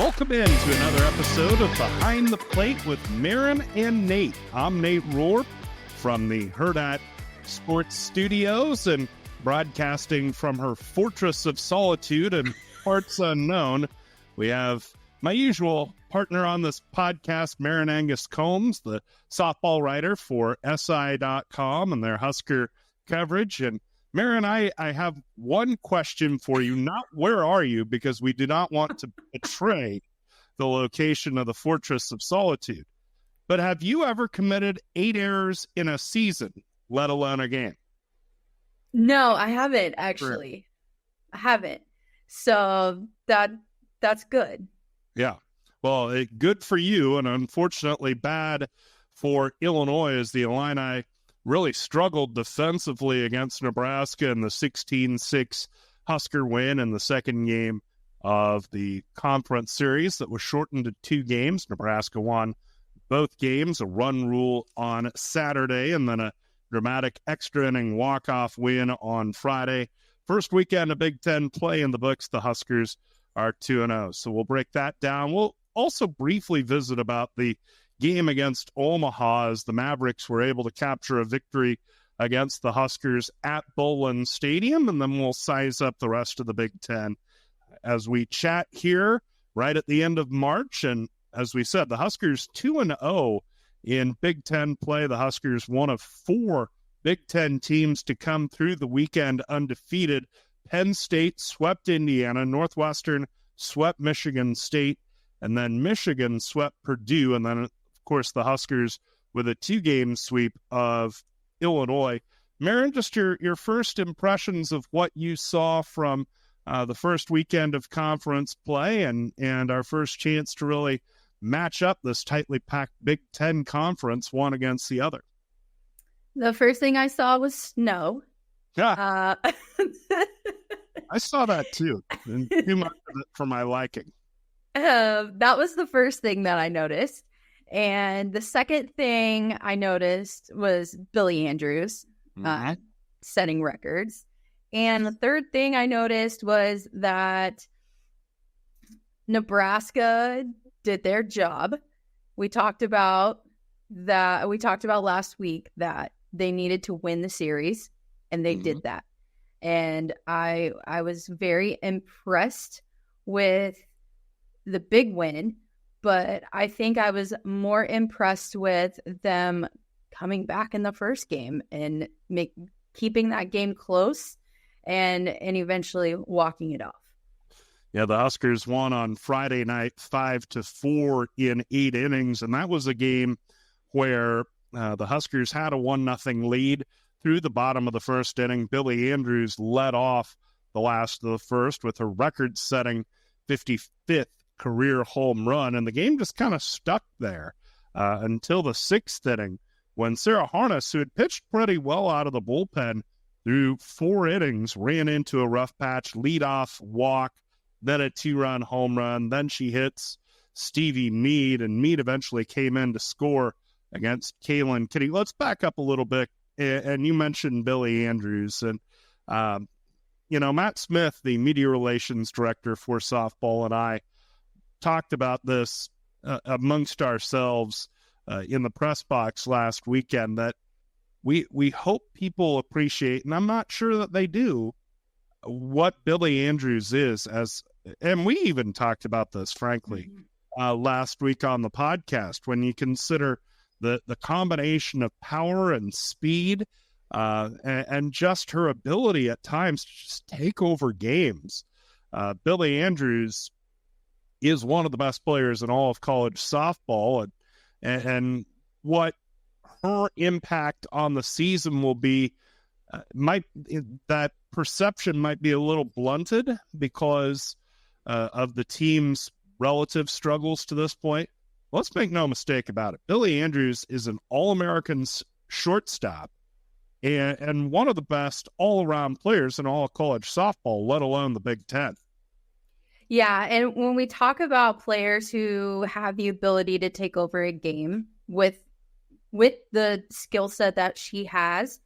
Welcome in to another episode of Behind the Plate with Maren and Nate. I'm Nate Rohr from the Hurrdat Sports Studios and broadcasting from her fortress of solitude and parts unknown. We have my usual partner on this podcast, Maren Angus Combs, the softball writer for SI.com and their Husker coverage. And Maren, I have one question for you. Not where are you, because we do not want to betray the location of the Fortress of Solitude. But have you ever committed 8 errors in a season, let alone a game? No, I haven't, actually. I haven't. So that's good. Yeah. Well, good for you, and unfortunately bad for Illinois, as the Illini really struggled defensively against Nebraska in the 16-6 Husker win in the second game of the conference series that was shortened to 2 games. Nebraska won both games, a run rule on Saturday, and then a dramatic extra inning walk-off win on Friday. First weekend of Big Ten play in the books, the Huskers are 2-0. So we'll break that down. We'll also briefly visit about the game against Omaha as the Mavericks were able to capture a victory against the Huskers at Bowlin Stadium, and then we'll size up the rest of the Big Ten as we chat here right at the end of March. And as we said, the Huskers 2-0 in Big Ten play. The Huskers, one of 4 Big Ten teams to come through the weekend undefeated. Penn State swept Indiana, Northwestern swept Michigan State, and then Michigan swept Purdue, and then, of course, the Huskers with a 2-game sweep of Illinois. Maren, just your first impressions of what you saw from the first weekend of conference play and our first chance to really match up this tightly packed Big Ten conference one against the other. The first thing I saw was snow. Yeah. I saw that too, and too much of it for my liking. That was the first thing that I noticed. And the second thing I noticed was Billy Andrews setting records. And the third thing I noticed was that Nebraska did their job. We talked about last week that they needed to win the series, and they did that. And I was very impressed with the big win, but I think I was more impressed with them coming back in the first game and keeping that game close and eventually walking it off. Yeah, the Huskers won on Friday night 5-4 in 8 innings, and that was a game where the Huskers had a 1-0 lead through the bottom of the first inning. Billy Andrews led off the last of the first with a record-setting 55th career home run, and the game just kind of stuck there until the 6th inning when Sarah Harness, who had pitched pretty well out of the bullpen through 4 innings, ran into a rough patch, leadoff walk, then a 2-run home run. Then she hits Stevie Mead, and Mead eventually came in to score against Kaylin Kitty. Let's back up a little bit, and you mentioned Billy Andrews, and Matt Smith, the media relations director for softball, and I talked about this amongst ourselves in the press box last weekend, that we hope people appreciate, and I'm not sure that they do, what Billy Andrews is and we even talked about this, frankly, last week on the podcast, when you consider the combination of power and speed and just her ability at times to just take over games. Billy Andrews is one of the best players in all of college softball, and what her impact on the season will be, that perception might be a little blunted because of the team's relative struggles to this point. Let's make no mistake about it. Billy Andrews is an All-American shortstop and one of the best all-around players in all of college softball, let alone the Big Ten. Yeah, and when we talk about players who have the ability to take over a game with the skill set that she has,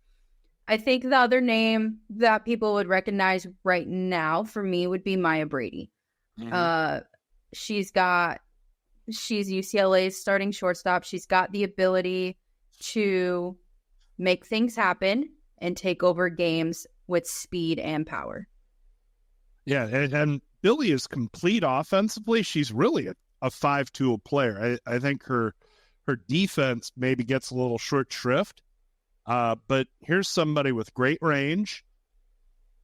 I think the other name that people would recognize right now for me would be Maya Brady. she's UCLA's starting shortstop. She's got the ability to make things happen and take over games with speed and power. Yeah, and Billy is complete offensively. She's really a 5-tool player. I think her defense maybe gets a little short shrift, but here's somebody with great range.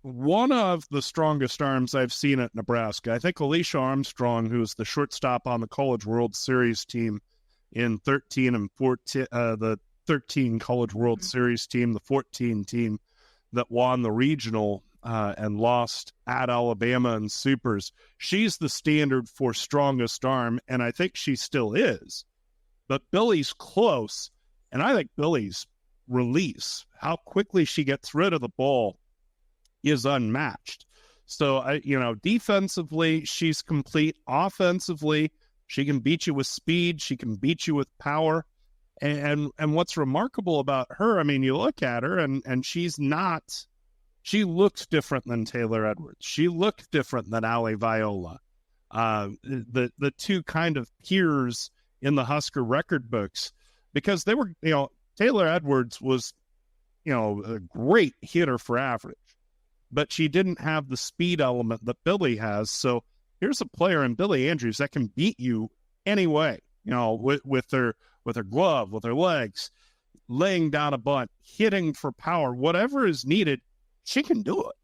One of the strongest arms I've seen at Nebraska. I think Alicia Armstrong, who is the shortstop on the College World Series team in 13 and 14, the 13 College World Series team, the 14 team that won the regional and lost at Alabama in Supers. She's the standard for strongest arm, and I think she still is. But Billy's close, and I think Billy's release, how quickly she gets rid of the ball, is unmatched. So, defensively, she's complete. Offensively, she can beat you with speed. She can beat you with power. And what's remarkable about her, I mean, you look at her and she looks different than Taylor Edwards. She looks different than Ali Viola. The two kind of peers in the Husker record books, because they were, Taylor Edwards was, a great hitter for average, but she didn't have the speed element that Billy has. So here's a player in Billy Andrews that can beat you anyway, with her glove, with her legs, laying down a bunt, hitting for power, whatever is needed, she can do it.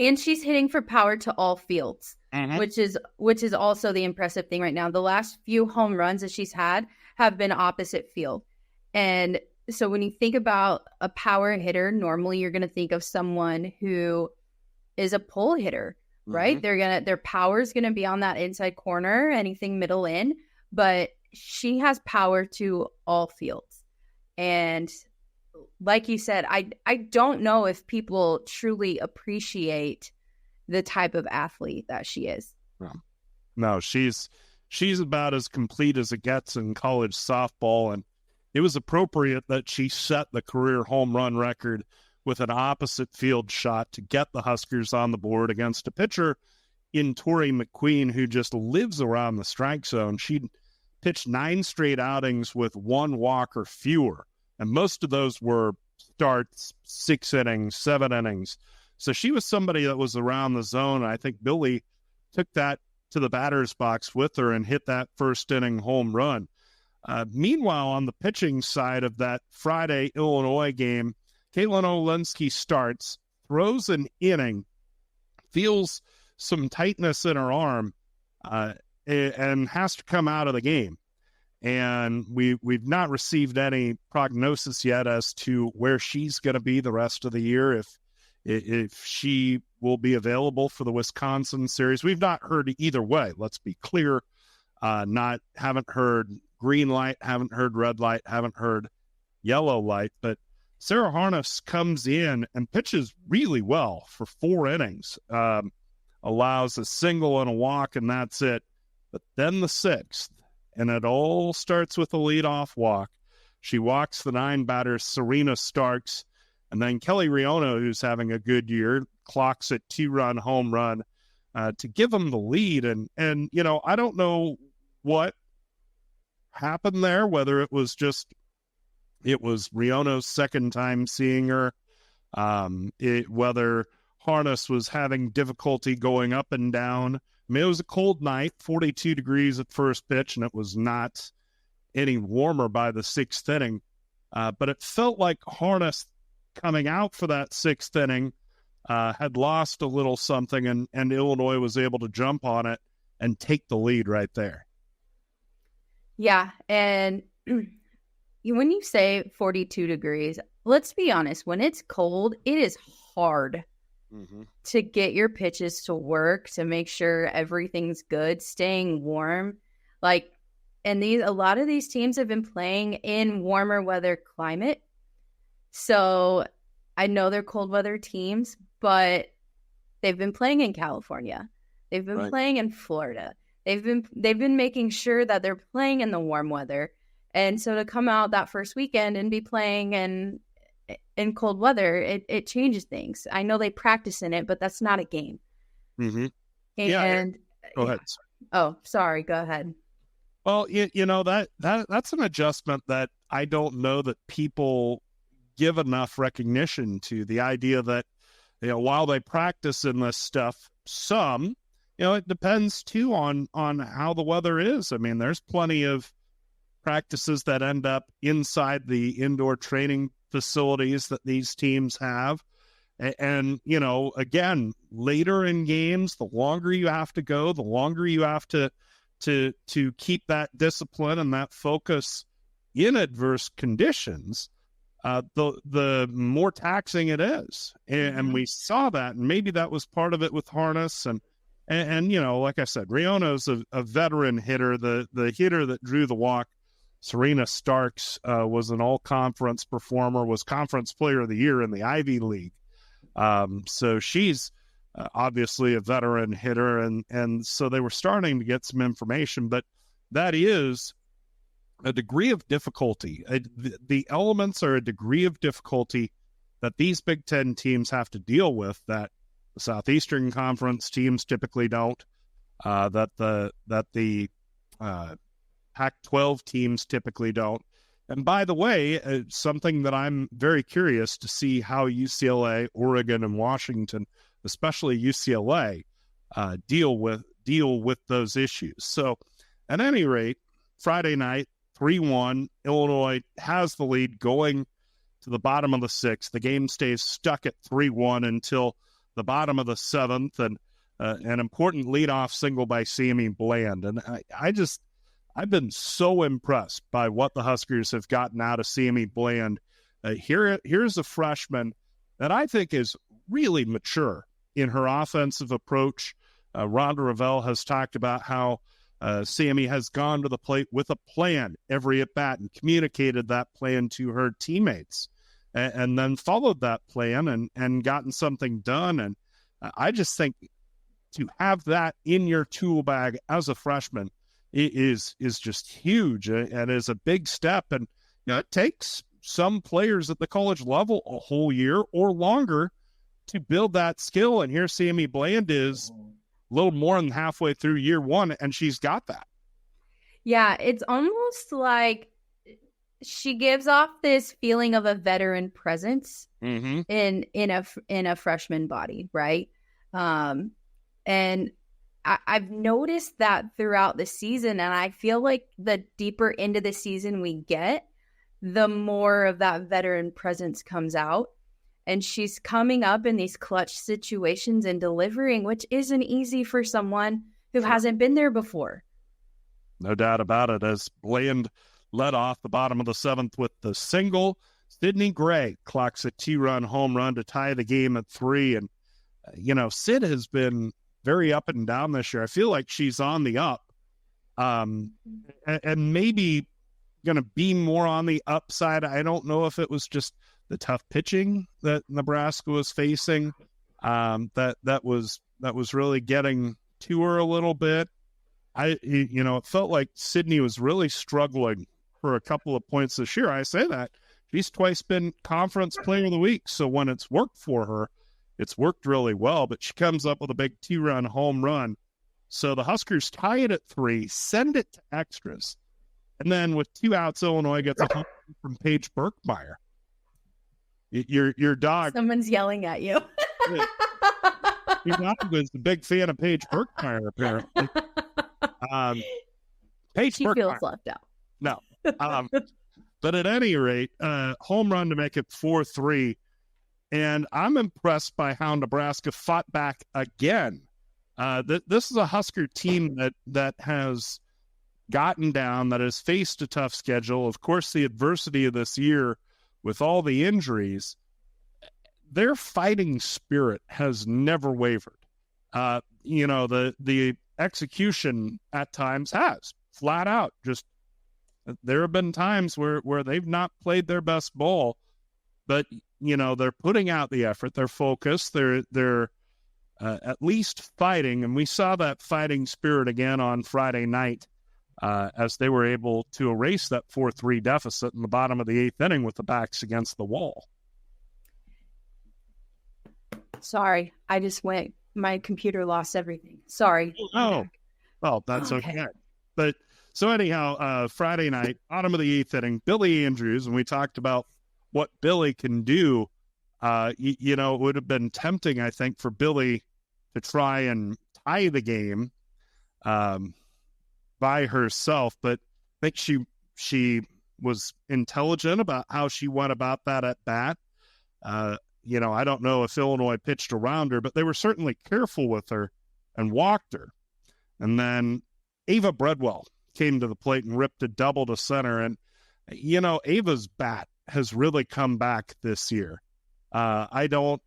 And she's hitting for power to all fields, which is also the impressive thing right now. The last few home runs that she's had have been opposite field. And so when you think about a power hitter, normally you're going to think of someone who is a pull hitter, right? Their power is going to be on that inside corner, anything middle in, but she has power to all fields. And like you said, I don't know if people truly appreciate the type of athlete that she is. No, she's about as complete as it gets in college softball, and it was appropriate that she set the career home run record with an opposite field shot to get the Huskers on the board against a pitcher in Tori McQueen, who just lives around the strike zone. She pitched 9 straight outings with 1 walk or fewer, and most of those were starts, 6 innings, 7 innings. So she was somebody that was around the zone. I think Billy took that to the batter's box with her and hit that first inning home run. Meanwhile, on the pitching side of that Friday Illinois game, Caitlin Olinsky starts, throws an inning, feels some tightness in her arm, and has to come out of the game. And we've not received any prognosis yet as to where she's going to be the rest of the year, if she will be available for the Wisconsin series. We've not heard either way. Let's be clear. Haven't heard green light, haven't heard red light, haven't heard yellow light. But Sarah Harness comes in and pitches really well for 4 innings. Allows a single and a walk, and that's it. But then the 6th, and it all starts with a leadoff walk. She walks the 9 batters, Serena Starks, and then Kelly Riono, who's having a good year, clocks a 2-run home run to give them the lead. And I don't know what happened there, whether it was Riono's second time seeing her, whether Harness was having difficulty going up and down. I mean, it was a cold night, 42 degrees at first pitch, and it was not any warmer by the 6th inning. But it felt like Harness coming out for that 6th inning had lost a little something, and Illinois was able to jump on it and take the lead right there. Yeah, and when you say 42 degrees, let's be honest, when it's cold, it is hard to get your pitches to work, to make sure everything's good, staying warm. And a lot of these teams have been playing in warmer weather climate. So I know they're cold weather teams, but they've been playing in California. They've been playing in Florida. They've been making sure that they're playing in the warm weather. And so to come out that first weekend and be playing in cold weather, it changes things. I know they practice in it, but that's not a game. Mm-hmm. And go ahead. Oh, sorry. Go ahead. Well, that's an adjustment that I don't know that people give enough recognition to. The idea that, while they practice in this stuff, some, it depends too on how the weather is. I mean, there's plenty of practices that end up inside the indoor training facilities that these teams have. And, again, later in games, the longer you have to go, the longer you have to keep that discipline and that focus in adverse conditions, the more taxing it is. And we saw that, and maybe that was part of it with Harness. And like I said, Riona's a veteran hitter, the hitter that drew the walk. Serena Starks was an all-conference performer, was Conference Player of the Year in the Ivy League. So she's obviously a veteran hitter, and so they were starting to get some information, but that is a degree of difficulty. The elements are a degree of difficulty that these Big Ten teams have to deal with that the Southeastern Conference teams typically don't, that the Pac-12 teams typically don't. And by the way, something that I'm very curious to see how UCLA, Oregon, and Washington, especially UCLA, deal with those issues. So, at any rate, Friday night, 3-1, Illinois has the lead going to the bottom of the sixth. The game stays stuck at 3-1 until the bottom of the seventh, and an important leadoff single by Sammy Bland. And I've been so impressed by what the Huskers have gotten out of Sammy Bland. Here's a freshman that I think is really mature in her offensive approach. Rhonda Revelle has talked about how Sammy has gone to the plate with a plan every at-bat and communicated that plan to her teammates, and then followed that plan and gotten something done. And I just think to have that in your tool bag as a freshman is just huge and is a big step. And it takes some players at the college level a whole year or longer to build that skill. And here Sammy Bland is a little more than halfway through year one, and she's got that. Yeah, it's almost like she gives off this feeling of a veteran presence in a freshman body, right? And I've noticed that throughout the season, and I feel like the deeper into the season we get, the more of that veteran presence comes out. And she's coming up in these clutch situations and delivering, which isn't easy for someone who hasn't been there before. No doubt about it. As Bland led off the bottom of the seventh with the single, Sydney Gray clocks a 2-run home run to tie the game at 3. And, Sid has been very up and down this year. I feel like she's on the up, and maybe going to be more on the upside. I don't know if it was just the tough pitching that Nebraska was facing, that was really getting to her a little bit. It felt like Sydney was really struggling for a couple of points this year. I say that she's twice been Conference Player of the Week, so when it's worked for her, it's worked really well. But she comes up with a big 2-run home run, so the Huskers tie it at 3, send it to extras, and then with 2 outs, Illinois gets a home run from Paige Berkmeyer. Your dog. Someone's yelling at you. Your dog was a big fan of Paige Berkmeyer, apparently. She feels left out. No. But at any rate, home run to make it 4-3. And I'm impressed by how Nebraska fought back again. This is a Husker team that has gotten down, that has faced a tough schedule. Of course, the adversity of this year with all the injuries, their fighting spirit has never wavered. The execution at times has flat out. Just there have been times where they've not played their best ball, but they're putting out the effort, they're focused, they're at least fighting, and we saw that fighting spirit again on Friday night. As they were able to erase that 4-3 deficit in the bottom of the 8th inning with the backs against the wall. Sorry, I just went. My computer lost everything. Sorry. Oh, Well, that's okay. But so anyhow, Friday night, bottom of the 8th inning, Billy Andrews, and we talked about what Billy can do. It would have been tempting, I think, for Billy to try and tie the game by herself, but I think she was intelligent about how she went about that at bat. I don't know if Illinois pitched around her, but they were certainly careful with her and walked her. And then Ava Bredwell came to the plate and ripped a double to center. And, Ava's bat has really come back this year. Last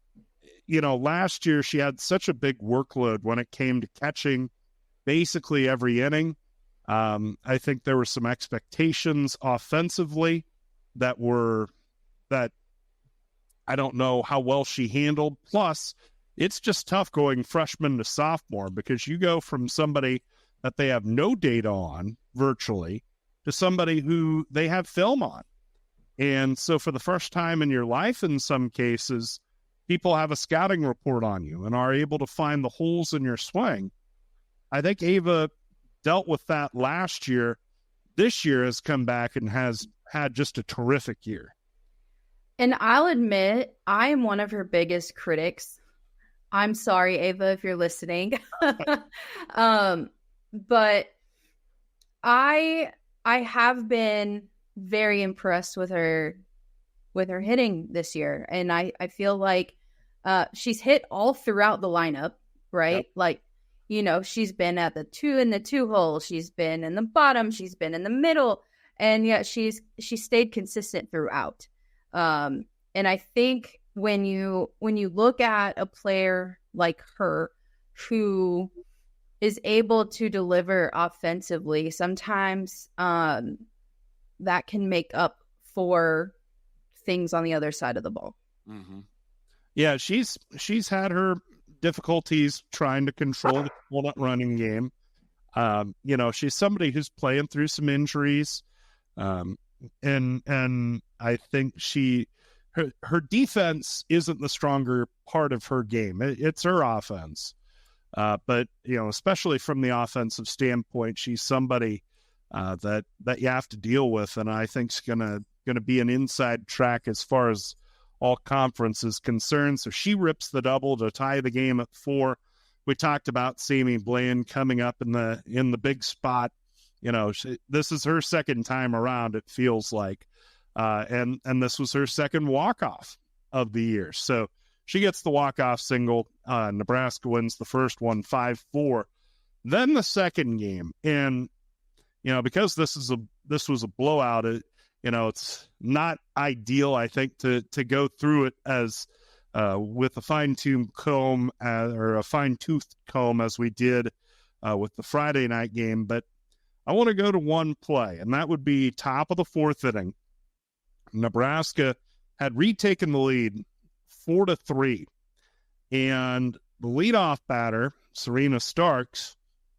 year she had such a big workload when it came to catching basically every inning. I think there were some expectations offensively that I don't know how well she handled. Plus, it's just tough going freshman to sophomore because you go from somebody that they have no data on virtually to somebody who they have film on. And so for the first time in your life, in some cases, people have a scouting report on you and are able to find the holes in your swing. I think Ava dealt with that last year. This year has come back and has had just a terrific year. And I'll admit, I am one of her biggest critics. I'm sorry, Ava, if you're listening. But I have been very impressed with her hitting this year. And I feel like she's hit all throughout the lineup, right? Yep. Like, she's been at the 2 hole. She's been in the bottom. She's been in the middle. And yet she stayed consistent throughout. And I think when you look at a player like her who is able to deliver offensively, sometimes that can make up for things on the other side of the ball. Mm-hmm. Yeah, she's had her difficulties trying to control the walnut running game. She's somebody who's playing through some injuries. And I think her defense isn't the stronger part of her game. It's her offense. But especially from the offensive standpoint, she's somebody that you have to deal with, and I think is gonna be an inside track as far as all conference is concerned. So she rips the double to tie the game at 4. We talked about Sammy Bland coming up in the big spot. This is her second time around, it feels like, and this was her second walk-off of the year. So she gets the walk-off single. Nebraska wins the first one 5-4. Then the second game, and because this was a blowout, it's not ideal, I think, to go through it as with a fine-toothed comb as we did with the Friday night game. But I want to go to one play, and that would be top of the 4th inning. Nebraska had retaken the lead 4-3, and the leadoff batter, Serena Starks,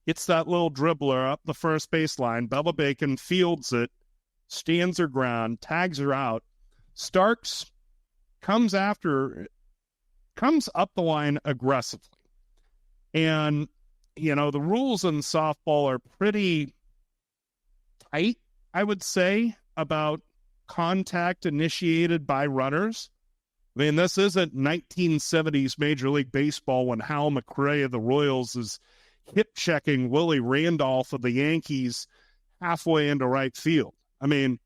gets that little dribbler up the first baseline. Bella Bacon fields it, stands her ground, tags her out. Starks comes up the line aggressively. And, the rules in softball are pretty tight, I would say, about contact initiated by runners. I mean, this isn't 1970s Major League Baseball when Hal McRae of the Royals is hip-checking Willie Randolph of the Yankees halfway into right field. I mean,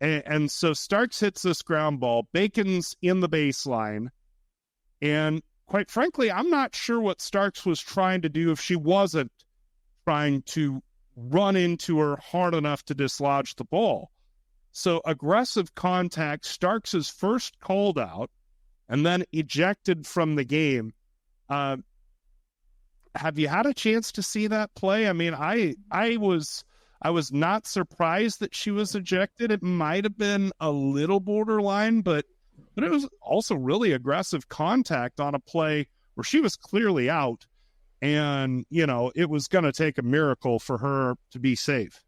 and so Starks hits this ground ball. Bacon's in the baseline. And quite frankly, I'm not sure what Starks was trying to do if she wasn't trying to run into her hard enough to dislodge the ball. So aggressive contact, Starks is first called out and then ejected from the game. Have you had a chance to see that play? I mean, I was not surprised that she was ejected. It might have been a little borderline, but it was also really aggressive contact on a play where she was clearly out. And, it was going to take a miracle for her to be safe.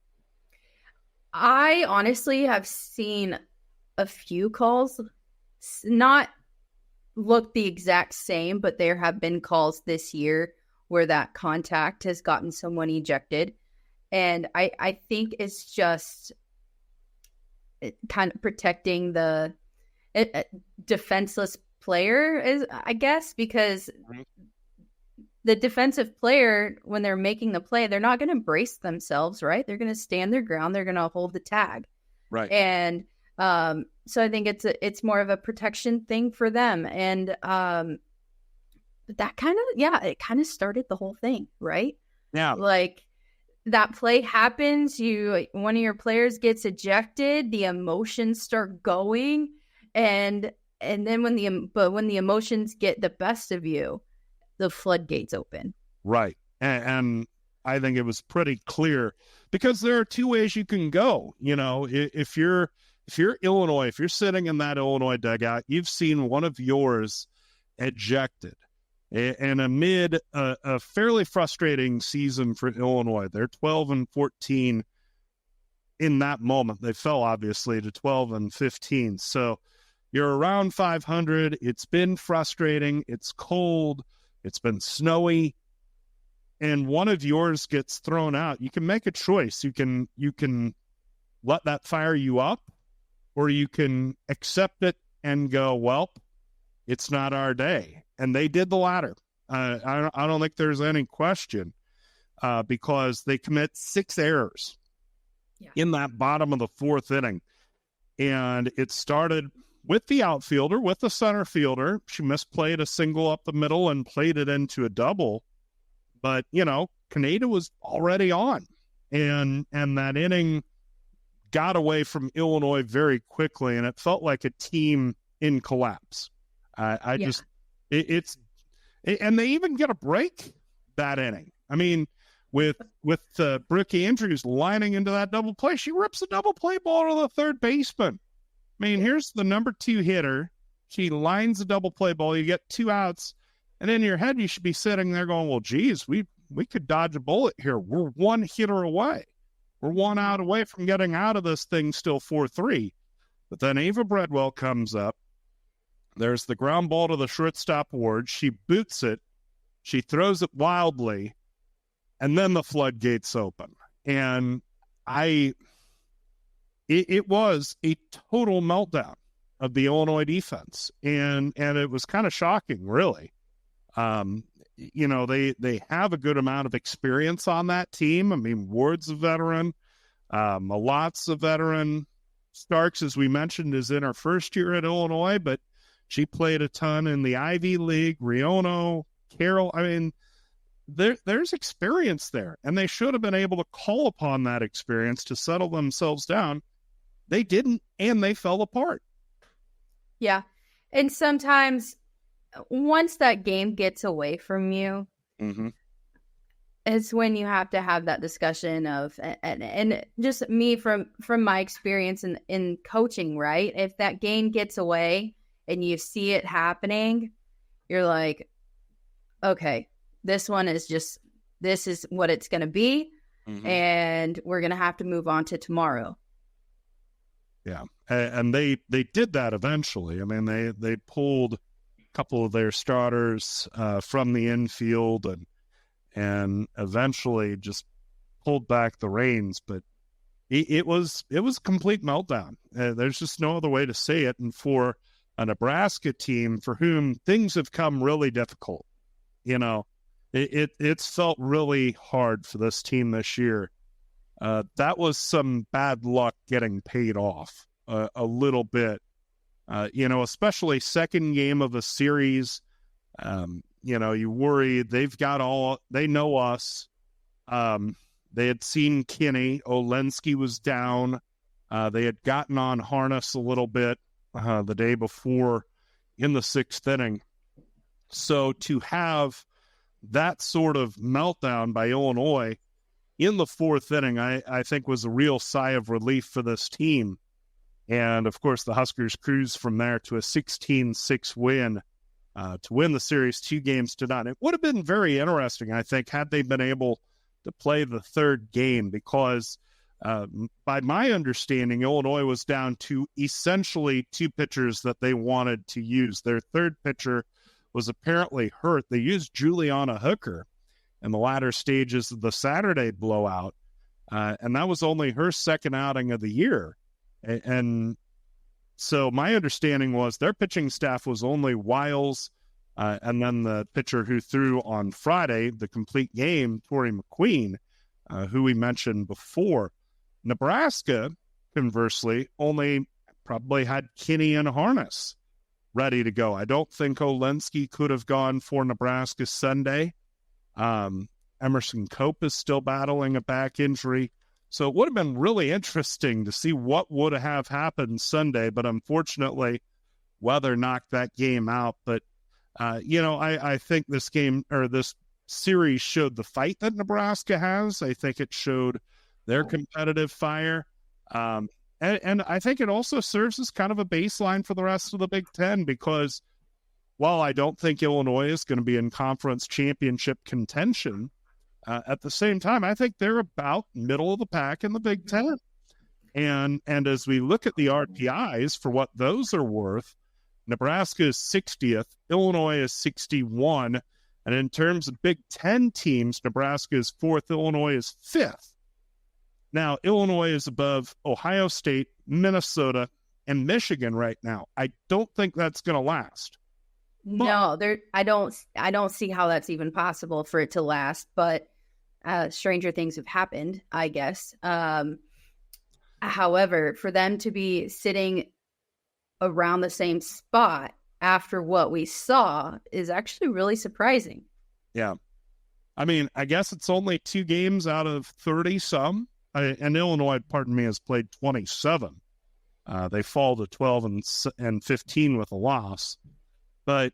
I honestly have seen a few calls, not look the exact same, but there have been calls this year where that contact has gotten someone ejected. And I think it's just kind of protecting the defenseless player, is, I guess, because the defensive player, when they're making the play, they're not going to brace themselves, right? They're going to stand their ground. They're going to hold the tag. Right. And so I think it's more of a protection thing for them. And that it kind of started the whole thing, right? Yeah. Like, that play happens, one of your players gets ejected, the emotions start going, and then when the emotions get the best of you, the floodgates open. Right. And I think it was pretty clear, because there are two ways you can go. If you're Illinois, if you're sitting in that Illinois dugout, you've seen one of yours ejected. And amid a fairly frustrating season for Illinois, they're 12-14 in that moment. They fell, obviously, to 12-15. So you're around 500. It's been frustrating. It's cold. It's been snowy. And one of yours gets thrown out. You can make a choice. You can let that fire you up, or you can accept it and go, well, it's not our day. And they did the latter. I don't think there's any question, because they commit 6 errors in that bottom of the 4th inning. And it started with the outfielder, with the center fielder. She misplayed a single up the middle and played it into a double. But, Canada was already on. And that inning got away from Illinois very quickly, and it felt like a team in collapse. And they even get a break that inning. I mean, with Brooke Andrews lining into that double play, she rips a double play ball to the third baseman. I mean, here's the number 2 hitter. She lines a double play ball. You get 2 outs, and in your head, you should be sitting there going, well, geez, we could dodge a bullet here. We're 1 hitter away. We're 1 out away from getting out of this thing, still 4-3. But then Ava Breadwell comes up. There's the ground ball to the shortstop Ward. She boots it. She throws it wildly. And then the floodgates open. And it was a total meltdown of the Illinois defense. And it was kind of shocking, really. They have a good amount of experience on that team. I mean, Ward's a veteran. Malot's a veteran. Starks, as we mentioned, is in her first year at Illinois, but she played a ton in the Ivy League. Riono, Carroll. I mean, there's experience there, and they should have been able to call upon that experience to settle themselves down. They didn't, and they fell apart. Yeah. And sometimes once that game gets away from you, it's when you have to have that discussion of, and just me from my experience in coaching, right? If that game gets away and you see it happening, you're like, okay, this is what it's going to be. And we're going to have to move on to tomorrow. Yeah. And they did that eventually. I mean, they pulled a couple of their starters from the infield and eventually just pulled back the reins. But it was a complete meltdown. There's just no other way to say it. And for a Nebraska team for whom things have come really difficult, it's felt really hard for this team this year. That was some bad luck getting paid off a little bit, especially second game of a series. You worry they know us. They had seen Kinney. Olensky was down. They had gotten on Harness a little bit the day before in the 6th inning. So to have that sort of meltdown by Illinois in the 4th inning, I think was a real sigh of relief for this team. And, of course, the Huskers cruise from there to a 16-6 win to win the series 2-0. It would have been very interesting, I think, had they been able to play the 3rd game, because by my understanding, Illinois was down to essentially 2 pitchers that they wanted to use. Their 3rd pitcher was apparently hurt. They used Juliana Hooker, in the latter stages of the Saturday blowout. And that was only her second outing of the year. And so my understanding was their pitching staff was only Wiles, and then the pitcher who threw on Friday, the complete game, Tori McQueen, who we mentioned before. Nebraska, conversely, only probably had Kinney and Harness ready to go. I don't think Olinsky could have gone for Nebraska Sunday. Emerson Cope is still battling a back injury. So it would have been really interesting to see what would have happened Sunday, but unfortunately, weather knocked that game out. But, I think this game, or this series, showed the fight that Nebraska has. I think it showed their competitive fire. And I think it also serves as kind of a baseline for the rest of the Big Ten, because while I don't think Illinois is going to be in conference championship contention, at the same time, I think they're about middle of the pack in the Big Ten. And as we look at the RPIs for what those are worth, Nebraska is 60th, Illinois is 61. And in terms of Big Ten teams, Nebraska is 4th, Illinois is 5th. Now, Illinois is above Ohio State, Minnesota, and Michigan right now. I don't think that's going to last. No, I don't see how that's even possible for it to last, but stranger things have happened, I guess. However, for them to be sitting around the same spot after what we saw is actually really surprising. Yeah. I mean, I guess it's only 2 games out of 30-some. And Illinois, has played 27. They fall to 12 and 15 with a loss. But,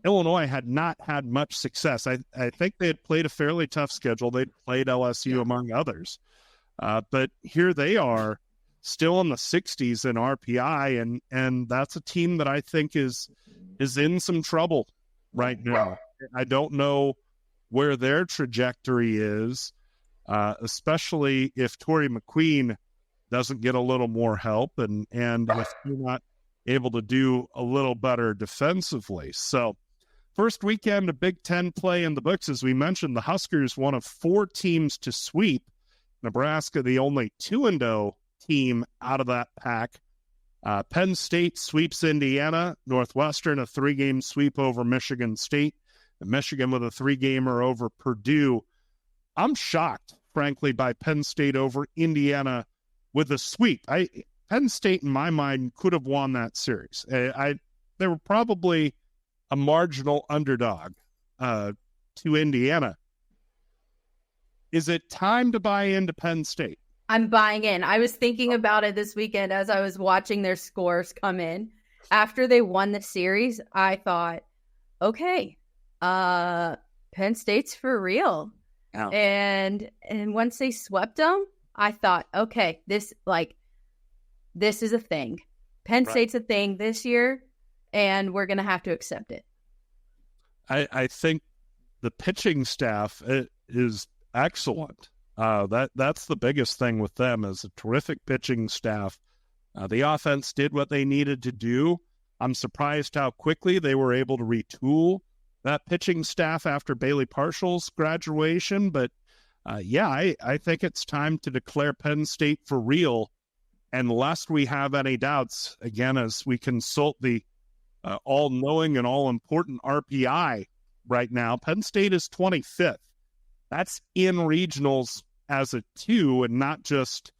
Illinois had not had much success. I think they had played a fairly tough schedule. They'd played LSU among others. But here they are, still in the 60s in RPI, and that's a team that I think is in some trouble right now. I don't know where their trajectory is, especially if Tori McQueen doesn't get a little more help and if you're not able to do a little better defensively. So first weekend of Big Ten play in the books. As we mentioned, the Huskers, one of 4 teams to sweep. Nebraska, the only 2-0 team out of that pack. Penn State sweeps Indiana. Northwestern, a 3-game sweep over Michigan State. And Michigan with a 3-gamer over Purdue. I'm shocked, frankly, by Penn State over Indiana with a sweep. Penn State, in my mind, could have won that series. They were probably a marginal underdog to Indiana. Is it time to buy into Penn State? I'm buying in. I was thinking about it this weekend as I was watching their scores come in. After they won the series, I thought, okay, Penn State's for real. Oh. And once they swept them, I thought, okay, this is a thing. Penn State's a thing this year, and we're going to have to accept it. I think the pitching staff is excellent. That's the biggest thing with them, is a terrific pitching staff. The offense did what they needed to do. I'm surprised how quickly they were able to retool that pitching staff after Bailey Parshall's graduation. But I think it's time to declare Penn State for real. And lest we have any doubts, again, as we consult the all-knowing and all-important RPI right now, Penn State is 25th. That's in regionals as a 2 and not just,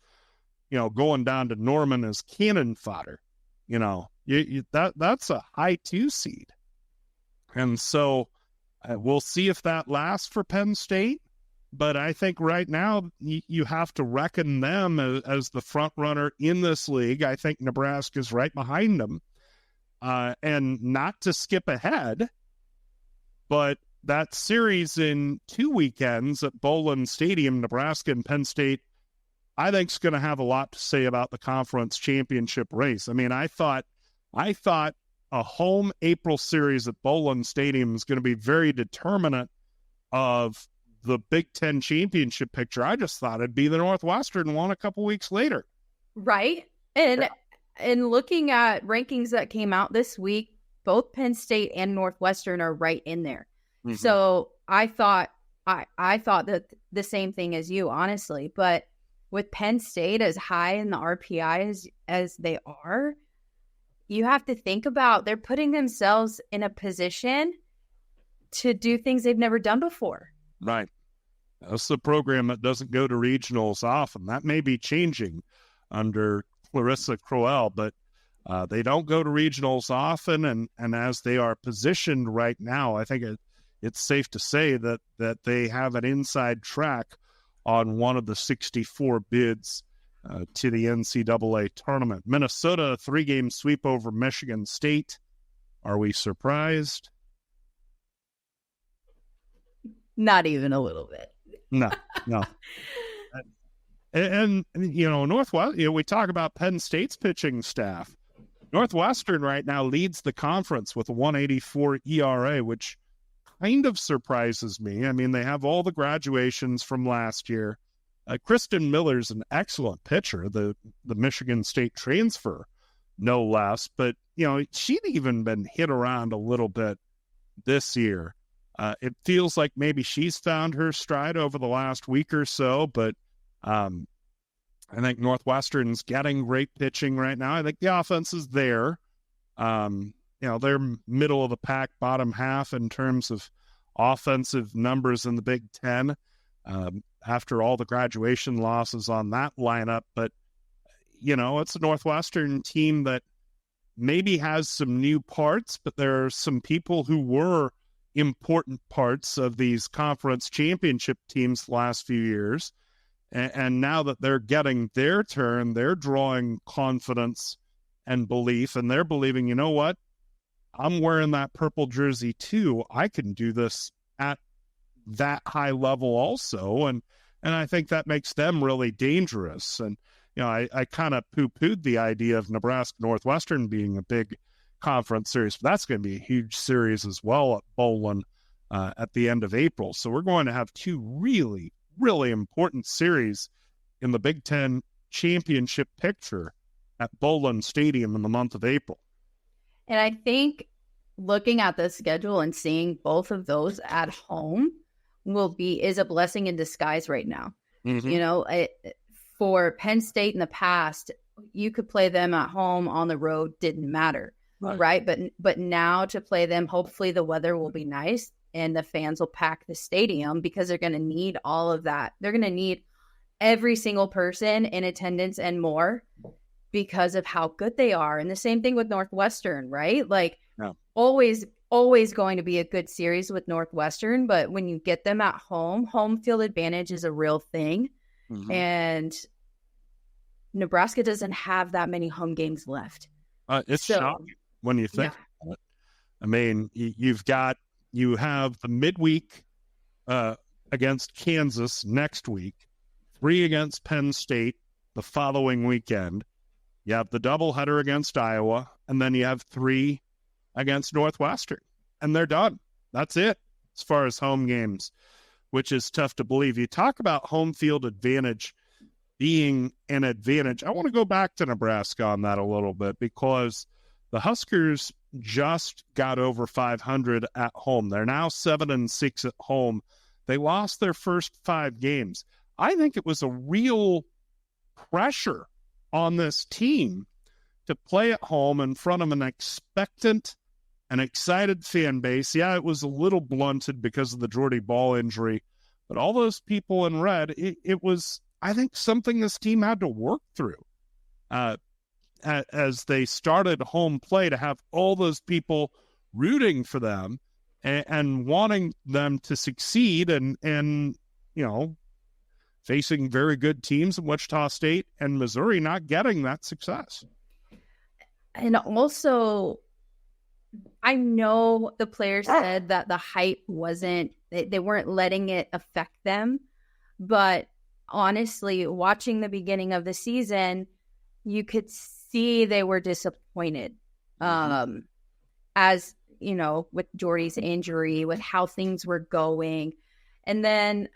going down to Norman as cannon fodder. That's a high 2 seed. And so we'll see if that lasts for Penn State. But I think right now you have to reckon them as the front runner in this league. I think Nebraska's right behind them. And not to skip ahead, but that series in 2 weekends at Bowlin Stadium, Nebraska and Penn State, I think is going to have a lot to say about the conference championship race. I mean, I thought a home April series at Bowlin Stadium is going to be very determinant of the Big Ten championship picture. I just thought it'd be the Northwestern one a couple weeks later. Right. And looking at rankings that came out this week, both Penn State and Northwestern are right in there. So I thought that the same thing as you, honestly. But with Penn State as high in the RPI as they are, you have to think about they're putting themselves in a position to do things they've never done before. Right. That's the program that doesn't go to regionals often. That may be changing under Clarissa Crowell, but they don't go to regionals often. And as they are positioned right now, I think it's safe to say that they have an inside track on one of the 64 bids to the NCAA tournament. Minnesota, 3-game sweep over Michigan State. Are we surprised? Not even a little bit. No. And Northwest, we talk about Penn State's pitching staff. Northwestern right now leads the conference with a 1.84 ERA, which kind of surprises me. I mean, they have all the graduations from last year. Kristen Miller's an excellent pitcher, the Michigan State transfer, no less. But, she'd even been hit around a little bit this year. It feels like maybe she's found her stride over the last week or so, but I think Northwestern's getting great pitching right now. I think the offense is there. They're middle of the pack, bottom half in terms of offensive numbers in the Big Ten after all the graduation losses on that lineup. But, it's a Northwestern team that maybe has some new parts, but there are some people who were important parts of these conference championship teams the last few years. And now that they're getting their turn, they're drawing confidence and belief, and they're believing, you know what? I'm wearing that purple jersey too. I can do this at that high level also. And I think that makes them really dangerous. And, I kind of poo-pooed the idea of Nebraska Northwestern being a big conference series, but that's going to be a huge series as well at Bowlin at the end of April. So we're going to have two really, really important series in the Big Ten championship picture at Bowlin Stadium in the month of April. And I think looking at the schedule and seeing both of those at home is a blessing in disguise right now. For Penn State in the past, you could play them at home, on the road, didn't matter, right? But now to play them, hopefully the weather will be nice and the fans will pack the stadium, because they're going to need all of that. They're going to need every single person in attendance and more because of how good they are. And the same thing with Northwestern, right? Always going to be a good series with Northwestern, but when you get them at home field advantage is a real thing. And Nebraska doesn't have that many home games left. It's shocking when you think about it. I mean, you have the midweek against Kansas next week, 3 against Penn State the following weekend. You have the doubleheader against Iowa, and then you have 3 against Northwestern, and they're done. That's it as far as home games, which is tough to believe. You talk about home field advantage being an advantage. I want to go back to Nebraska on that a little bit, because the Huskers just got over 500 at home. They're now 7-6 at home. They lost their first 5 games. I think it was a real pressure on this team to play at home in front of an expectant and excited fan base. Yeah, it was a little blunted because of the Jordy Ball injury, but all those people in red, it was, I think, something this team had to work through as they started home play, to have all those people rooting for them and wanting them to succeed and facing very good teams in Wichita State and Missouri, not getting that success. And also, I know the players said that the hype they weren't letting it affect them. But honestly, watching the beginning of the season, you could see they were disappointed. As, with Jordy's injury, with how things were going. And then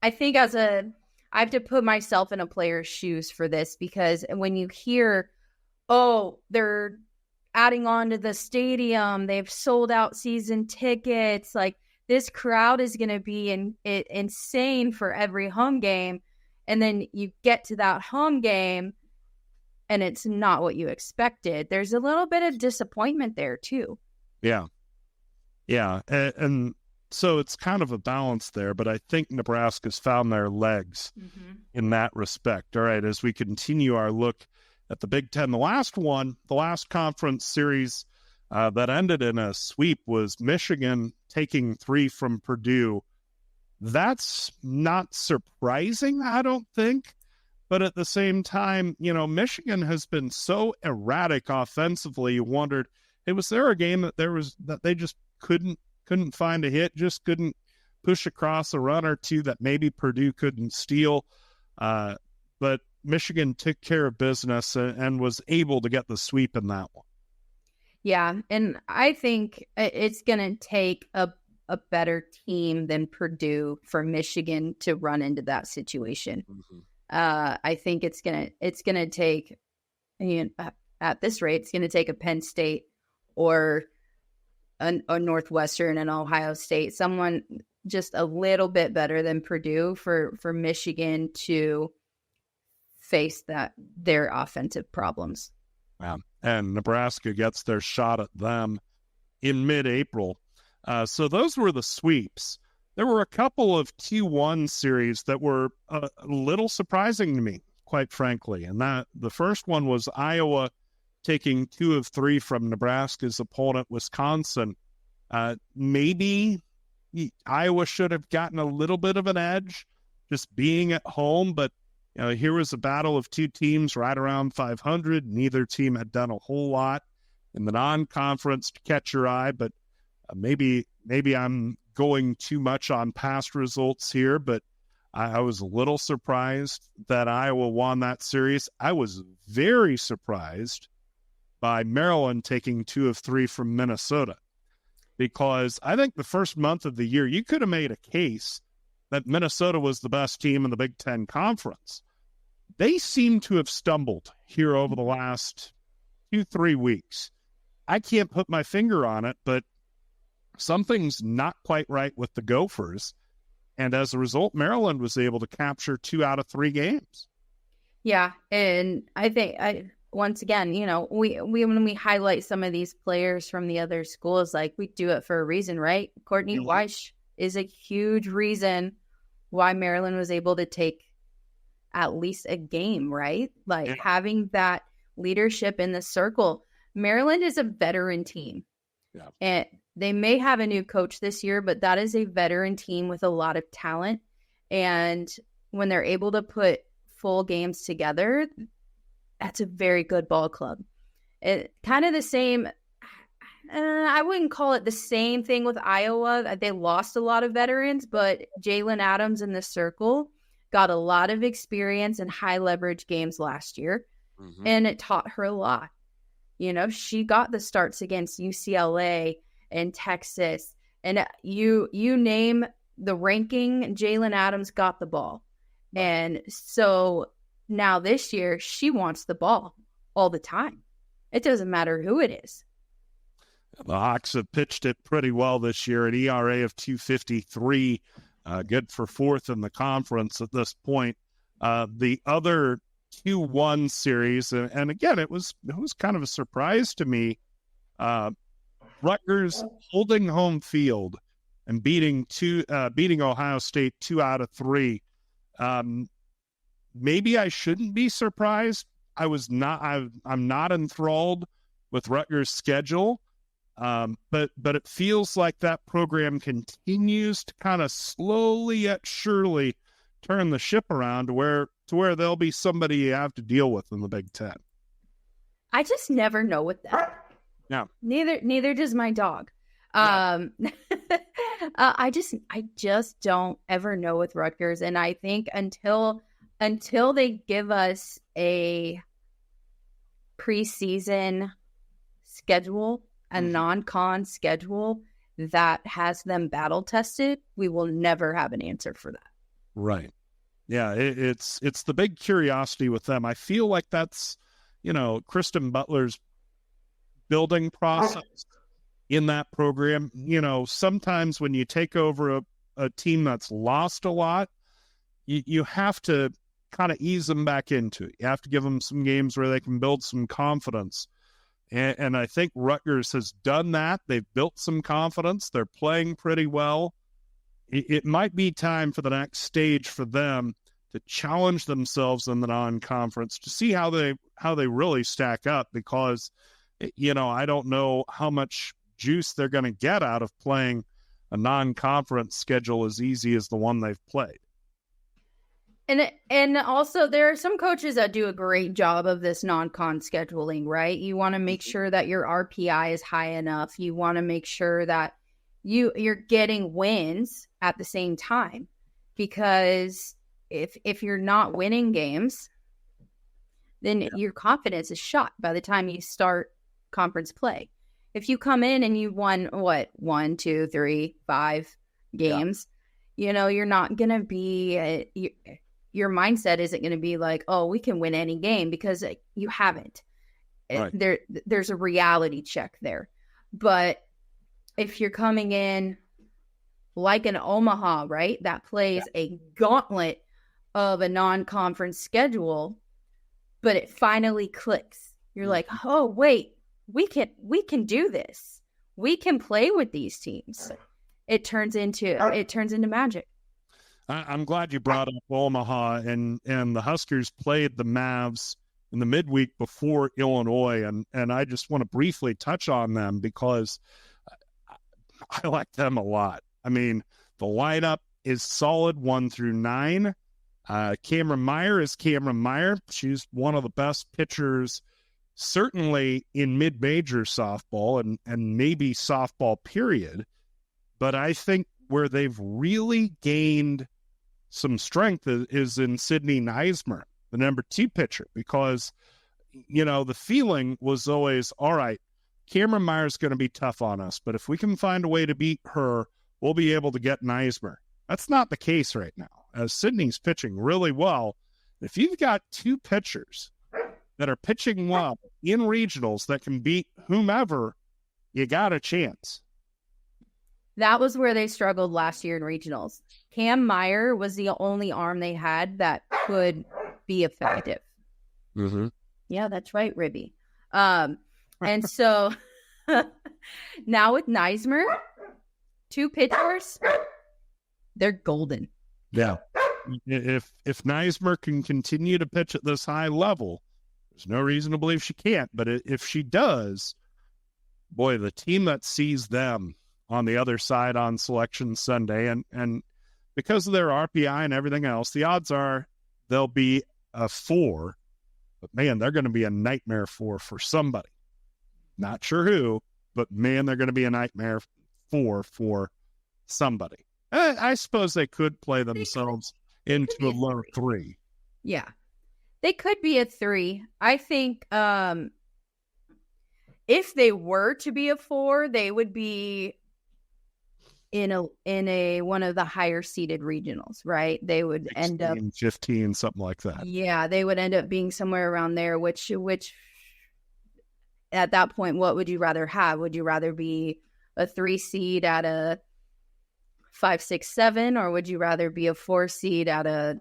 I think I have to put myself in a player's shoes for this, because when you hear, they're adding on to the stadium, they've sold out season tickets, like this crowd is going to be insane for every home game. And then you get to that home game and it's not what you expected. There's a little bit of disappointment there too. Yeah. Yeah. And so it's kind of a balance there, but I think Nebraska's found their legs in that respect. All right, as we continue our look at the Big Ten, the last conference series that ended in a sweep was Michigan taking 3 from Purdue. That's not surprising, I don't think. But at the same time, Michigan has been so erratic offensively. You wondered, hey, was there a game that they just couldn't find a hit, just couldn't push across a run or two that maybe Purdue couldn't steal? But Michigan took care of business and was able to get the sweep in that one. Yeah, and I think it's going to take a better team than Purdue for Michigan to run into that situation. I think it's gonna take, at this rate, it's gonna take a Penn State or a Northwestern and Ohio State, someone just a little bit better than Purdue for Michigan to face their offensive problems. Wow. And Nebraska gets their shot at them in mid-April. So those were the sweeps. There were a couple of Q1 series that were a little surprising to me, quite frankly. And the first one was Iowa taking 2 of 3 from Nebraska's opponent, Wisconsin. Maybe Iowa should have gotten a little bit of an edge just being at home, but here was a battle of 2 teams right around 500. Neither team had done a whole lot in the non-conference to catch your eye, but maybe I'm going too much on past results here, but I was a little surprised that Iowa won that series. I was very surprised by Maryland taking 2 of 3 from Minnesota, because I think the first month of the year, you could have made a case that Minnesota was the best team in the Big Ten Conference. They seem to have stumbled here over the last 2-3 weeks. I can't put my finger on it, but something's not quite right with the Gophers. And as a result, Maryland was able to capture 2 out of 3 games. Yeah, and I think once again, we when we highlight some of these players from the other schools, like, we do it for a reason, right? Courtney Weish is a huge reason why Maryland was able to take at least a game, right? Like, having that leadership in the circle. Maryland is a veteran team. Yeah. And they may have a new coach this year, but that is a veteran team with a lot of talent. And when they're able to put full games together, that's a very good ball club. It kind of the same. I wouldn't call it the same thing with Iowa. They lost a lot of veterans, but Jalen Adams in the circle got a lot of experience in high leverage games last year, and it taught her a lot. She got the starts against UCLA and Texas, and you name the ranking, Jalen Adams got the ball. And so now this year, she wants the ball all the time. It doesn't matter who it is. The Hawks have pitched it pretty well this year, an ERA of 2.53, good for 4th in the conference at this point. The other 2-1 series, and again, it was kind of a surprise to me. Rutgers holding home field and beating Ohio State 2 out of 3. Maybe I shouldn't be surprised. I'm not enthralled with Rutgers' schedule. But it feels like that program continues to kind of slowly yet surely turn the ship around to where there'll be somebody you have to deal with in the Big Ten. I just never know with that. No. Neither does my dog. No. I just don't ever know with Rutgers, and I think until they give us a preseason schedule, a non-con schedule that has them battle tested, we will never have an answer for that. Right. Yeah, it's the big curiosity with them. I feel like that's, Kristen Butler's building process. in that program. Sometimes when you take over a team that's lost a lot, you have to kind of ease them back into it. You have to give them some games where they can build some confidence. And I think Rutgers has done that. They've built some confidence. They're playing pretty well. It might be time for the next stage for them to challenge themselves in the non-conference to see how they really stack up, because, I don't know how much juice they're going to get out of playing a non-conference schedule as easy as the one they've played. And also there are some coaches that do a great job of this non-con scheduling, right? You want to make sure that your RPI is high enough. You want to make sure that you're getting wins at the same time, because if you're not winning games, then your confidence is shot by the time you start conference play. If you come in and you won 1, 2, 3, 5 games, you're not going to be your mindset isn't going to be like, oh, we can win any game, because you haven't. Right. There's a reality check there. But if you're coming in like an Omaha, right, that plays a gauntlet of a non-conference schedule, but it finally clicks. You're like, oh, wait, we can do this. We can play with these teams. It turns into magic. I'm glad you brought up Omaha, and the Huskers played the Mavs in the midweek before Illinois, and I just want to briefly touch on them because I like them a lot. I mean, the lineup is solid 1 through 9. Cameron Meyer is Cameron Meyer. She's one of the best pitchers, certainly in mid-major softball and maybe softball period. But I think where they've really gained some strength is in Sydney Neismer, the number 2 pitcher, because, the feeling was always, all right, Cameron Meyer's going to be tough on us, but if we can find a way to beat her, we'll be able to get Neismer. That's not the case right now, as Sydney's pitching really well. If you've got 2 pitchers that are pitching well in regionals that can beat whomever, you got a chance. That was where they struggled last year in regionals. Cam Meyer was the only arm they had that could be effective. Mm-hmm. Yeah, that's right, Ribby. And so now with Neismer, 2 pitchers, they're golden. Yeah. If Neismer can continue to pitch at this high level, there's no reason to believe she can't. But if she does, boy, the team that sees them on the other side on Selection Sunday, and because of their RPI and everything else, the odds are they'll be a 4. But, man, they're going to be a nightmare for somebody. Not sure who, but, man, they're going to be a nightmare for somebody. I suppose they could play themselves into a low 3. Yeah. They could be a 3. I think if they were to be a 4, they would be in a one of the higher seeded regionals, right? They would 16, end up 15, something like that. Yeah, they would end up being somewhere around there, which at that point, what would you rather have? Would you rather be a 3 seed at a 5, 6, 7, or would you rather be a 4 seed at a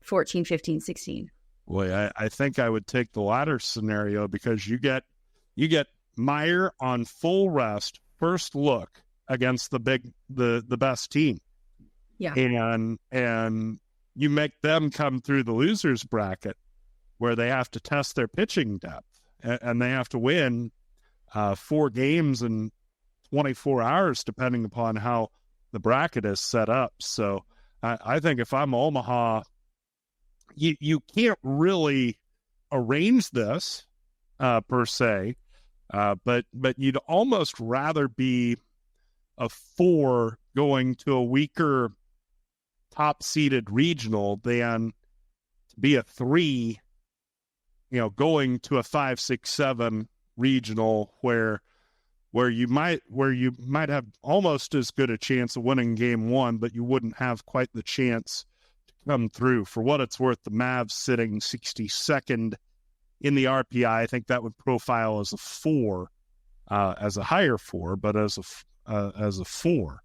14, 15, 16? Boy, I think I would take the latter scenario, because you get Meyer on full rest, first look against the best team. Yeah. And you make them come through the losers bracket where they have to test their pitching depth, and they have to win 4 games in 24 hours, depending upon how the bracket is set up. So I think if I'm Omaha, you can't really arrange this per se, but you'd almost rather be a 4 going to a weaker top-seeded regional than to be a 3, going to a 5, 6, 7 regional where you might have almost as good a chance of winning game 1, but you wouldn't have quite the chance to come through. For what it's worth, the Mavs sitting 62nd in the RPI, I think that would profile as a 4 as a higher 4, but as a 4.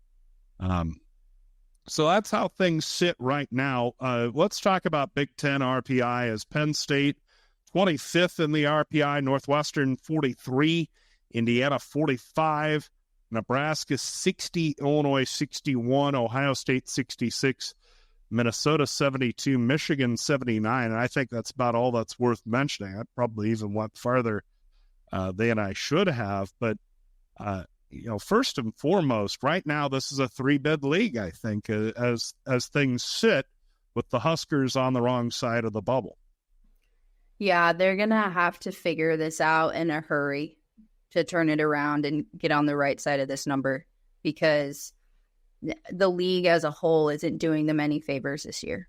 So that's how things sit right now. Let's talk about Big Ten RPI as Penn State 25th in the RPI, Northwestern 43, Indiana 45, Nebraska 60, Illinois 61, Ohio State 66, Minnesota 72, Michigan 79. And I think that's about all that's worth mentioning. I probably even went farther than I should have. But, first and foremost, right now, this is a 3-bid league, I think, as things sit with the Huskers on the wrong side of the bubble. Yeah, they're going to have to figure this out in a hurry to turn it around and get on the right side of this number, because the league as a whole isn't doing them any favors this year.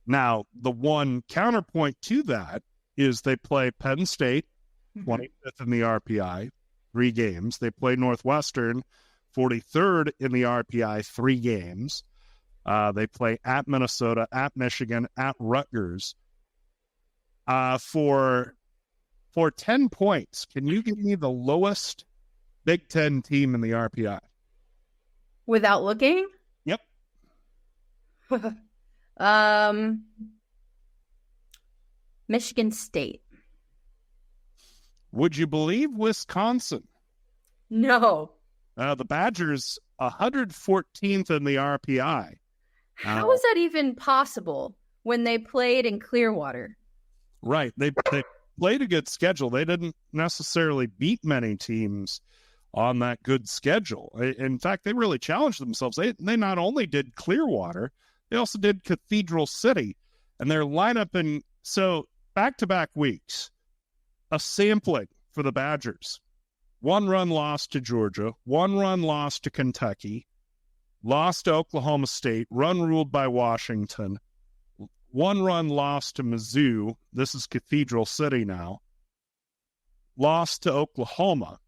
Now, the one counterpoint to that is they play Penn State, 25th in the RPI, 3 games. They play Northwestern, 43rd in the RPI, 3 games. They play at Minnesota, at Michigan, at Rutgers. For 10 points, can you give me the lowest Big Ten team in the RPI? Without looking? Yep. Michigan State. Would you believe Wisconsin? No. The Badgers, 114th in the RPI. How is that even possible when they played in Clearwater? Right. They played a good schedule. They didn't necessarily beat many teams on that good schedule. In fact, they really challenged themselves. They not only did Clearwater, they also did Cathedral City. And their lineup, so back-to-back weeks, a sampling for the Badgers. 1-run loss to Georgia, 1-run loss to Kentucky, lost to Oklahoma State, run ruled by Washington, 1-run loss to Mizzou. This is Cathedral City now. Lost to Oklahoma.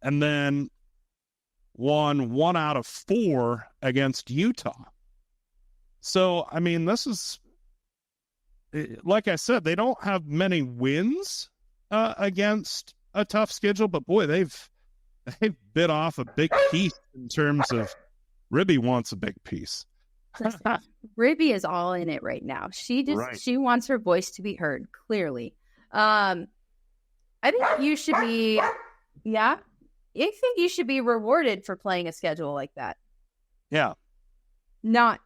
And then won 1 out of 4 against Utah. So, I mean, this is, like I said, they don't have many wins against a tough schedule, but boy, they've bit off a big piece in terms of Ribby wants a big piece. Ribby is all in it right now. She wants her voice to be heard, clearly. I think you should be, I think you should be rewarded for playing a schedule like that. Yeah. Not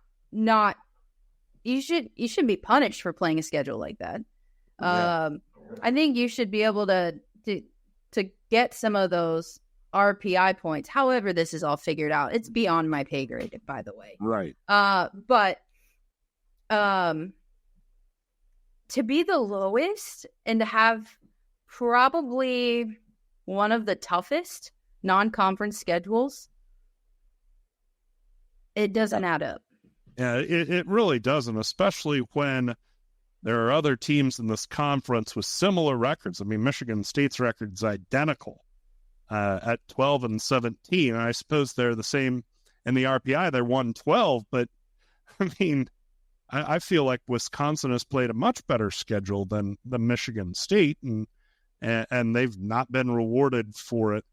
you should be punished for playing a schedule like that. I think you should be able to get some of those RPI points. However, this is all figured out. It's beyond my pay grade, by the way. Right. But to be the lowest and to have probably one of the toughest non-conference schedules, it doesn't add up. Yeah, it really doesn't, especially when there are other teams in this conference with similar records. I mean, Michigan State's record's identical at 12-17. I suppose they're the same in the RPI. They're 1-12, but I mean, I feel like Wisconsin has played a much better schedule than Michigan State, and they've not been rewarded for it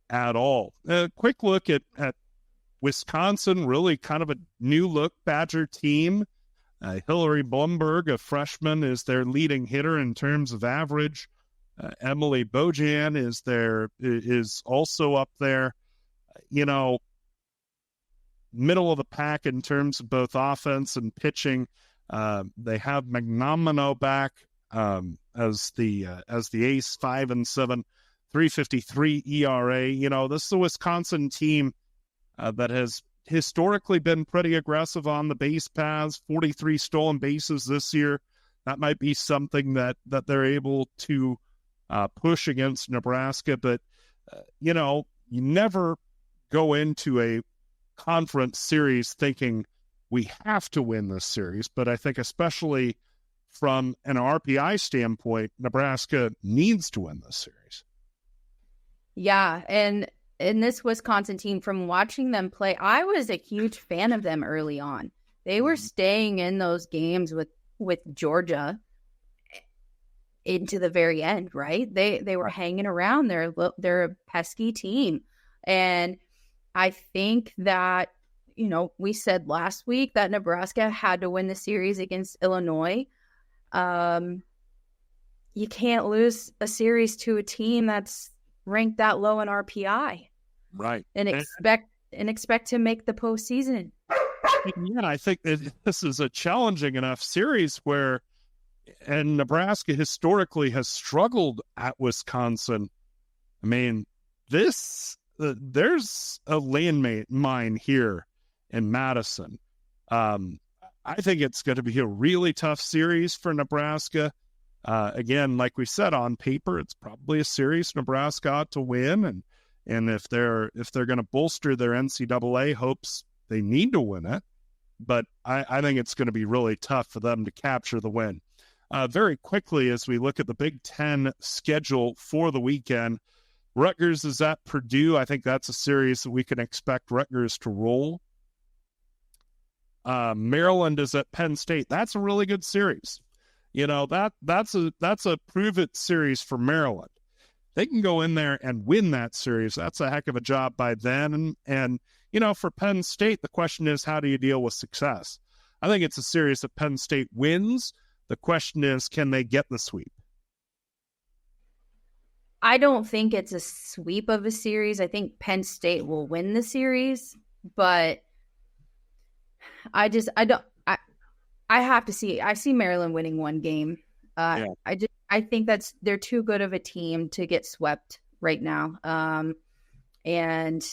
at all. A quick look at Wisconsin, really kind of a new look Badger team. Hillary Blumberg, a freshman, is their leading hitter in terms of average. Emily Bojan is also up there. Middle of the pack in terms of both offense and pitching. They have McNamino back as the ace, 5-7, 3.53 ERA. This is a Wisconsin team that has historically been pretty aggressive on the base paths, 43 stolen bases this year. That might be something that they're able to push against Nebraska. But, you never go into a conference series thinking we have to win this series. But I think especially from an RPI standpoint, Nebraska needs to win this series. Yeah, and in this Wisconsin team, from watching them play, I was a huge fan of them early on. They were staying in those games with Georgia into the very end, right? They were hanging around. They're a pesky team. And I think that, we said last week that Nebraska had to win the series against Illinois. You can't lose a series to a team that's ranked that low in RPI. Right. And expect to make the postseason. Yeah, I think this is a challenging enough series where, and Nebraska historically has struggled at Wisconsin. I mean, there's a landmine here in Madison. I think it's going to be a really tough series for Nebraska. Again, like we said, on paper, it's probably a series Nebraska ought to win, and if they're going to bolster their NCAA hopes, they need to win it. But I think it's going to be really tough for them to capture the win. Very quickly, as we look at the Big Ten schedule for the weekend, Rutgers is at Purdue. I think that's a series that we can expect Rutgers to roll. Maryland is at Penn State. That's a really good series. That's a prove-it series for Maryland. They can go in there and win that series. That's a heck of a job by them. And for Penn State, the question is, how do you deal with success? I think it's a series that Penn State wins. The question is, can they get the sweep? I don't think it's a sweep of a series. I think Penn State will win the series, but I have to see. I see Maryland winning one game. I think they're too good of a team to get swept right now. And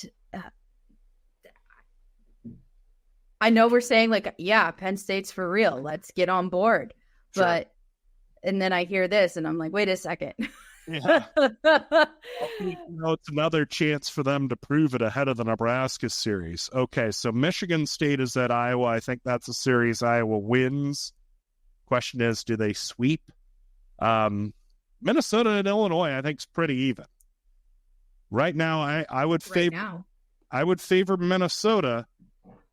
I know we're saying Penn State's for real. Let's get on board. Sure. And then I hear this and I'm like, wait a second. Yeah. It's another chance for them to prove it ahead of the Nebraska series. Okay, so Michigan State is at Iowa. I think that's a series Iowa wins. Question is, do they sweep? Minnesota and Illinois, I think, is pretty even. Right now, I would favor Minnesota.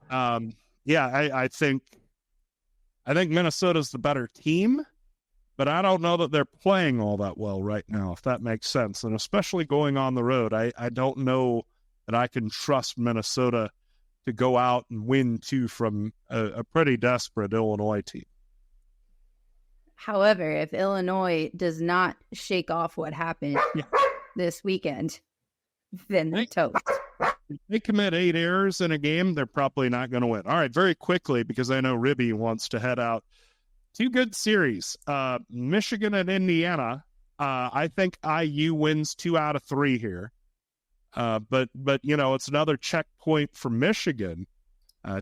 I think Minnesota's the better team. But I don't know that they're playing all that well right now, if that makes sense. And especially going on the road, I don't know that I can trust Minnesota to go out and win two from a pretty desperate Illinois team. However, if Illinois does not shake off what happened this weekend, then they're toast. If they commit 8 errors in a game, they're probably not going to win. All right, very quickly, because I know Ribby wants to head out. 2 good series, Michigan and Indiana. I think IU wins 2 out of 3 here. But it's another checkpoint for Michigan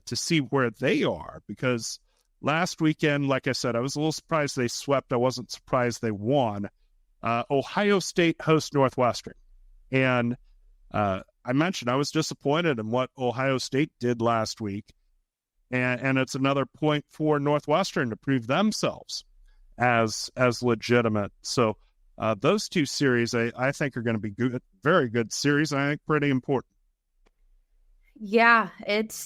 to see where they are, because last weekend, like I said, I was a little surprised they swept. I wasn't surprised they won. Ohio State hosts Northwestern. And I mentioned I was disappointed in what Ohio State did last week. And it's another point for Northwestern to prove themselves as legitimate. So those 2 series, I think, are going to be good, very good series. I think pretty important. Yeah, it's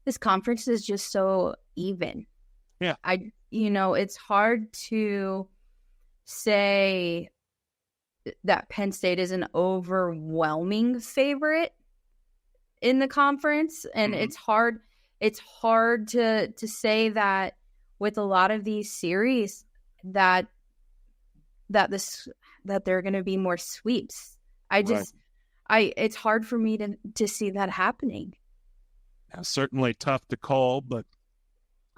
this conference is just so even. Yeah, it's hard to say that Penn State is an overwhelming favorite in the conference, and it's hard to say that with a lot of these series that they're going to be more sweeps. It's hard for me to see that happening. Yeah, certainly tough to call, but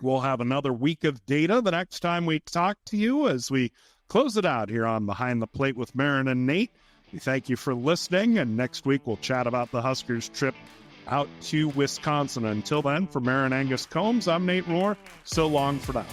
we'll have another week of data the next time we talk to you as we close it out here on Behind the Plate with Maren and Nate. We thank you for listening, and next week we'll chat about the Huskers' trip out to Wisconsin. Until then, for Maren Angus Combs, I'm Nate Rohr. So long for now.